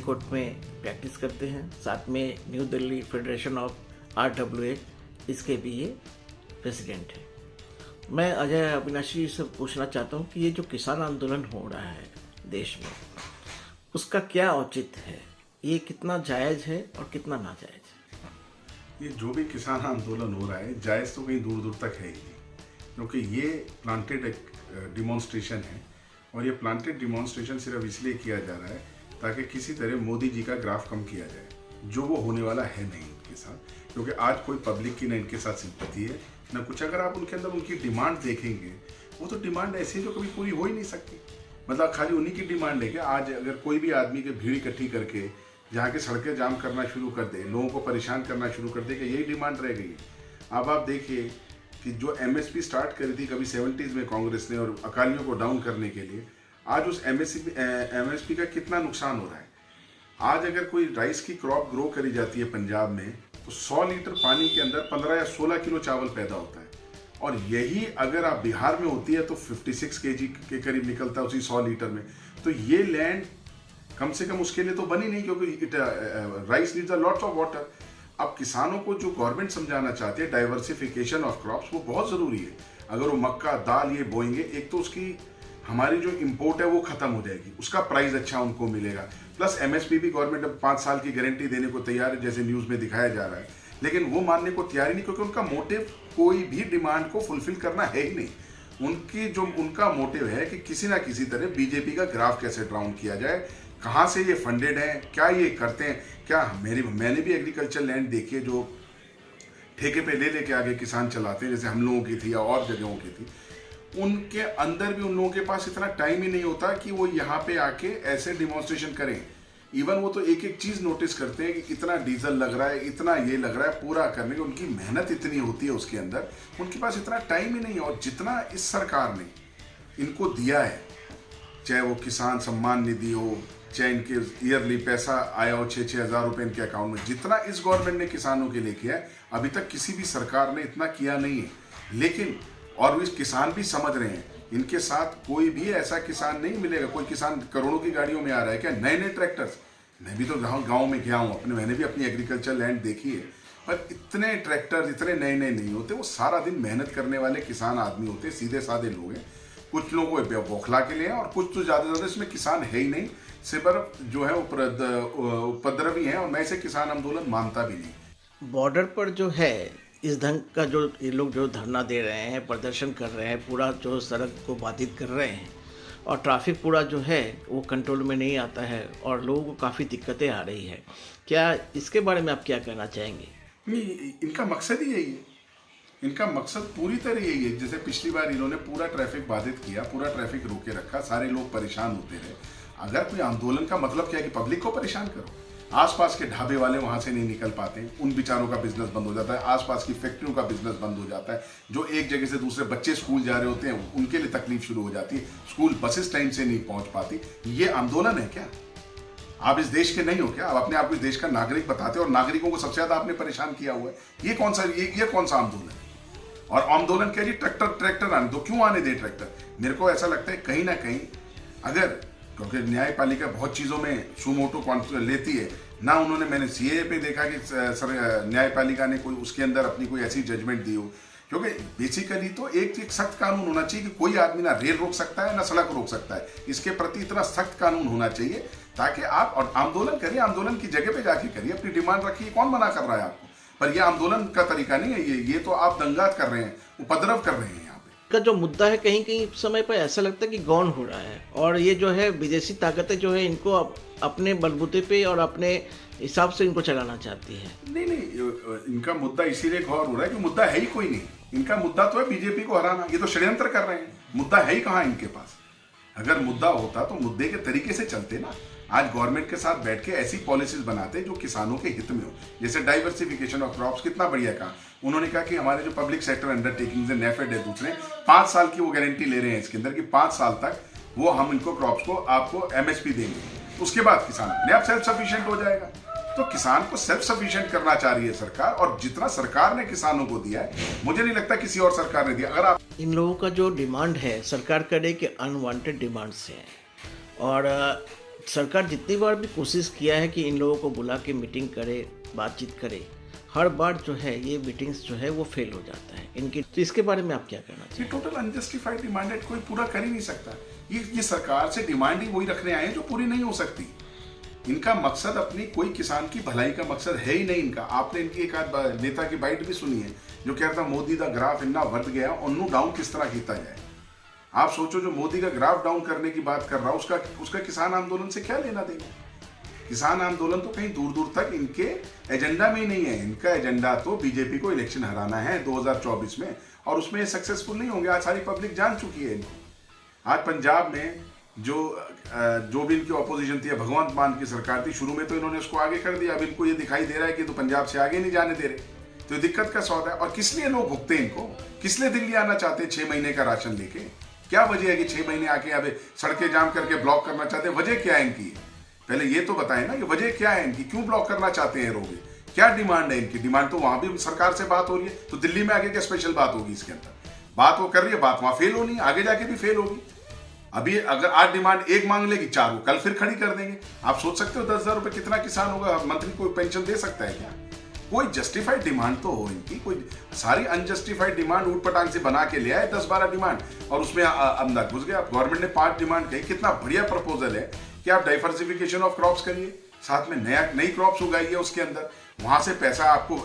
Court में practice करते हैं, साथ में new Delhi federation of RWA इसके भी ये प्रेसिडेंट है। मैं अजय अविनाशी से पूछना चाहता हूँ कि ये जो किसान आंदोलन हो रहा है देश में, उसका क्या औचित्य है, ये कितना जायज़ है और कितना नाजायज़ है? ये जो भी किसान आंदोलन हो रहा है जायज़ तो कहीं दूर दूर तक है ही नहीं, क्योंकि ये प्लांटेड डिमॉन्स्ट्रेशन है और ये प्लांटेड डिमॉन्स्ट्रेशन सिर्फ इसलिए किया जा रहा है ताकि किसी तरह मोदी जी का ग्राफ कम किया जाए, जो वो होने वाला है नहीं उनके साथ, क्योंकि आज कोई पब्लिक की ना इनके साथ सिंपैथी है ना कुछ। अगर आप उनके अंदर उनकी डिमांड देखेंगे, वो तो डिमांड ऐसी है जो कभी पूरी हो ही नहीं सकती। मतलब खाली उन्हीं की डिमांड है कि आज अगर कोई भी आदमी के भीड़ इकट्ठी करके जहाँ के सड़कें जाम करना शुरू कर दे, लोगों को परेशान करना शुरू कर दे, कि यही डिमांड रह गई है। अब आप देखिए कि जो MSP स्टार्ट करी थी कभी 70s में कांग्रेस ने और अकालियों को डाउन करने के लिए, आज उस MSP का कितना नुकसान हो रहा है। आज अगर कोई राइस की क्रॉप ग्रो करी जाती है पंजाब में, तो 100 लीटर पानी के अंदर 15 या 16 किलो चावल पैदा होता है, और यही अगर आप बिहार में होती है तो 56 kg के करीब निकलता है उसी 100 लीटर में। तो ये लैंड कम से कम उसके लिए तो बनी नहीं, क्योंकि rice needs a lots of water. अब किसानों को जो गवर्नमेंट समझाना चाहती है डाइवर्सिफिकेशन ऑफ क्रॉप्स, वो बहुत ज़रूरी है। अगर वो मक्का दाल ये बोएंगे, एक तो उसकी हमारी जो इंपोर्ट है वो खत्म हो जाएगी, उसका प्राइस अच्छा उनको मिलेगा, प्लस MSP भी गवर्नमेंट अब 5 साल की गारंटी देने को तैयार है, जैसे न्यूज़ में दिखाया जा रहा है, लेकिन वो मानने को तैयार ही नहीं, क्योंकि उनका मोटिव कोई भी डिमांड को फुलफिल करना है ही नहीं। उनका मोटिव है कि किसी ना किसी तरह BJP का ग्राफ कैसे डाउन किया जाए, कहाँ से ये फंडेड है, क्या ये करते हैं, क्या मैंने भी एग्रीकल्चर लैंड देखी है जो ठेके पे ले लेके आगे किसान चलाते हैं, जैसे हम लोगों की थी या और जगहों की थी। उनके अंदर भी उन लोगों के पास इतना टाइम ही नहीं होता कि वो यहाँ पे आके ऐसे डिमॉन्स्ट्रेशन करें। इवन वो तो एक एक चीज़ नोटिस करते हैं कि इतना डीजल लग रहा है, इतना ये लग रहा है, पूरा करने की उनकी मेहनत इतनी होती है उसके अंदर, उनके पास इतना टाइम ही नहीं है। और जितना इस सरकार ने इनको दिया है, चाहे वो किसान सम्मान निधि हो, चाहे इनके ईयरली पैसा आया हो 6-6 हज़ार रुपये इनके अकाउंट में, जितना इस गवर्नमेंट ने किसानों के लिए किया है, अभी तक किसी भी सरकार ने इतना किया नहीं है। लेकिन और भी किसान भी समझ रहे हैं, इनके साथ कोई भी ऐसा किसान नहीं मिलेगा। कोई किसान करोड़ों की गाड़ियों में आ रहा है क्या, नए नए ट्रैक्टर्स। मैं भी तो गाँव में गया हूँ मैंने भी अपनी एग्रीकल्चर लैंड देखी है, पर इतने ट्रैक्टर इतने नए नए नहीं होते। वो सारा दिन मेहनत करने वाले किसान आदमी होते, सीधे साधे लोग हैं। कुछ लोगों को बौखला के लिए और कुछ तो ज़्यादा इसमें किसान है ही नहीं, सिर्फ जो है उपद्रवी हैं, और मैं इसे किसान आंदोलन मानता भी नहीं। बॉर्डर पर जो है इस ढंग का जो ये लोग जो धरना दे रहे हैं, प्रदर्शन कर रहे हैं, पूरा जो सड़क को बाधित कर रहे हैं, और ट्रैफिक पूरा जो है वो कंट्रोल में नहीं आता है और लोगों को काफ़ी दिक्कतें आ रही है, क्या इसके बारे में आप क्या कहना चाहेंगे? नहीं, इनका मकसद ही यही है। इनका मकसद पूरी तरह यही है। जैसे पिछली बार इन्होंने पूरा ट्रैफिक बाधित किया, पूरा ट्रैफिक रोके रखा, सारे लोग परेशान होते रहे। अगर कोई आंदोलन का मतलब क्या है कि पब्लिक को परेशान करो, आसपास के ढाबे वाले वहां से नहीं निकल पाते, उन बेचारों का बिजनेस बंद हो जाता है, आसपास की फैक्ट्रियों का बिजनेस बंद हो जाता है, जो एक जगह से दूसरे बच्चे स्कूल जा रहे होते हैं उनके लिए तकलीफ शुरू हो जाती है, स्कूल बसेस टाइम से नहीं पहुंच पाती। ये आंदोलन है क्या? आप इस देश के नहीं हो क्या? आप अपने आप को इस देश का नागरिक बताते हो और नागरिकों को सबसे ज्यादा आपने परेशान किया हुआ है। ये कौन सा आंदोलन है? और आंदोलन क्या जी, ट्रैक्टर आने दो, क्यों आने दे ट्रैक्टर? मेरे को ऐसा लगता है कहीं ना कहीं, अगर क्योंकि न्यायपालिका बहुत चीज़ों में सुमोटो लेती है ना, उन्होंने मैंने CAA पे देखा कि न्यायपालिका ने कोई उसके अंदर अपनी कोई ऐसी जजमेंट दी हो, क्योंकि बेसिकली तो एक सख्त कानून होना चाहिए कि कोई आदमी ना रेल रोक सकता है ना सड़क रोक सकता है। इसके प्रति इतना सख्त कानून होना चाहिए ताकि आप और आंदोलन करिए, आंदोलन की जगह पे जाके करिए, अपनी डिमांड रखिए, कौन मना कर रहा है आपको? पर यह आंदोलन का तरीका नहीं है, ये तो आप दंगात कर रहे हैं, उपद्रव कर रहे हैं। का जो मुद्दा है कहीं कहीं समय पर ऐसा लगता है कि गौन हो रहा है, और ये जो है विदेशी ताकतें जो है इनको अपने बलबूते पे और अपने हिसाब से इनको चलाना चाहती है। नहीं, इनका मुद्दा इसीलिए गौर हो रहा है कि मुद्दा है ही कोई नहीं। इनका मुद्दा तो है BJP को हराना। ये तो षड्यंत्र कर रहे हैं, मुद्दा है ही कहाँ इनके पास। अगर मुद्दा होता तो मुद्दे के तरीके से चलते ना। आज गवर्नमेंट के साथ बैठ के ऐसी पॉलिसीज बनाते जो किसानों के हित में हो, जैसे डाइवर्सिफिकेशन ऑफ क्रॉप्स, कितना बढ़िया कहा उन्होंने। कहा कि हमारे जो पब्लिक सेक्टर अंडरटेकिंग्स है, नेफेड है, दूसरे 5 साल की वो गारंटी ले रहे हैं इसके अंदर कि 5 साल तक वो हम इनको क्रॉप्स को आपको MSP देंगे, उसके बाद किसान अपने आप सेल्फ सफिशिएंट हो जाएगा। तो किसान को सेल्फ सफिशिएंट करना चाह रही है सरकार, और जितना सरकार ने किसानों को दिया है मुझे नहीं लगता किसी और सरकार ने दिया। अगर आप इन लोगों का जो डिमांड है सरकार करे कि अनवांटेड डिमांड्स हैं, और सरकार जितनी बार भी कोशिश किया है कि इन लोगों को बुला के मीटिंग करे, बातचीत करे, हर बार जो है ये मीटिंग्स जो है वो फेल हो जाता है इनकी। तो इसके बारे में आप क्या कहना ये चाहिए? टोटल अनजस्टिफाइड डिमांड है, कोई पूरा कर ही नहीं सकता। ये सरकार से डिमांड ही वही रखने आए हैं जो पूरी नहीं हो सकती। इनका मकसद अपनी कोई किसान की भलाई का मकसद है ही नहीं इनका। आपने इनकी एक आध नेता की बाइट भी सुनी है जो कह रहा था मोदी का ग्राफ इतना बढ़ गया, उन्नू डाउन किस तरह किया जाए। आप सोचो, जो मोदी का ग्राफ डाउन करने की बात कर रहा है उसका किसान आंदोलन से क्या लेना देना। किसान आंदोलन तो कहीं दूर दूर तक इनके एजेंडा में ही नहीं है। इनका एजेंडा तो बीजेपी को इलेक्शन हराना है 2024 में, और उसमें ये सक्सेसफुल नहीं होंगे। आज सारी पब्लिक जान चुकी है इनको। आज पंजाब में जो भी इनकी ऑपोजिशन थी, भगवंत मान की सरकार थी, शुरू में तो इन्होंने उसको आगे कर दिया। अब इनको ये दिखाई दे रहा है कि तो पंजाब से आगे नहीं जाने दे रहे, तो दिक्कत का सौदा है। और किस लिए लोग भुगते इनको, किस लिए दिल्ली आना चाहते हैं 6 महीने का राशन लेके? क्या वजह है कि 6 महीने आके अब सड़कें जाम करके ब्लॉक करना चाहते हैं? वजह क्या है इनकी? पहले ये तो बताएं ना कि वजह क्या है इनकी, क्यों ब्लॉक करना चाहते हैं रोड? क्या डिमांड है इनकी? डिमांड तो वहां भी सरकार से बात हो रही है, तो दिल्ली में आगे क्या स्पेशल बात होगी इसके अंदर? बात वो कर रही है, बात वहां फेल होनी है, आगे जाके भी फेल होगी। अभी अगर आज डिमांड एक मांग लेगी, 4 वो कल फिर खड़ी कर देंगे। आप सोच सकते हो 10,000 रुपए कितना किसान होगा, मंथली कोई पेंशन दे सकता है क्या? कोई जस्टिफाइड डिमांड तो हो इनकी। कोई सारी अनजस्टिफाइड डिमांड ऊट पटांग से बना के ले आए 10-12 डिमांड, और उसमें अंदर घुस गया। गवर्नमेंट ने 5 डिमांड कही, कितना बढ़िया प्रपोजल है कि आप डाइवर्सिफिकेशन ऑफ क्रॉप्स करिए, साथ में नई क्रॉप्स उगाइए, उसके अंदर वहां से पैसा आपको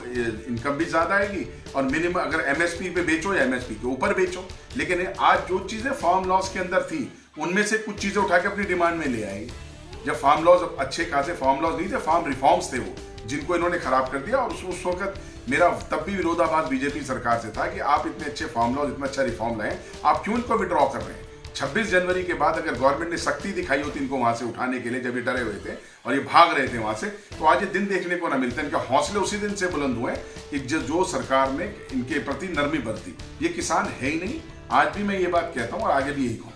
इनकम भी ज्यादा आएगी, और मिनिमम अगर एमएसपी पे बेचो या एमएसपी के ऊपर बेचो। लेकिन आज जो चीजें फार्म लॉस के अंदर थी उनमें से कुछ चीजें उठा के अपनी डिमांड में ले आएगी। जब फार्म लॉज अच्छे खासे फार्म लॉज नहीं थे, फार्म रिफॉर्म्स थे वो, जिनको इन्होंने खराब कर दिया। और उस वक्त मेरा तब भी विरोधाभास बीजेपी सरकार से था कि आप इतने अच्छे फार्म लॉज, इतना अच्छा रिफॉर्म लाए, आप क्यों इनको विड्रॉ कर रहे हैं? 26 जनवरी के बाद अगर गवर्नमेंट ने सख्ती दिखाई होती इनको वहां से उठाने के लिए, जब ये डरे हुए थे और ये भाग रहे थे वहां से, तो आज ये दिन देखने को ना मिलते। इनके हौसले उसी दिन से बुलंद हुए कि जो सरकार ने इनके प्रति नरमी बरती। ये किसान है ही नहीं। आज भी मैं ये बात कहता हूँ और आगे भी यही कहूँ।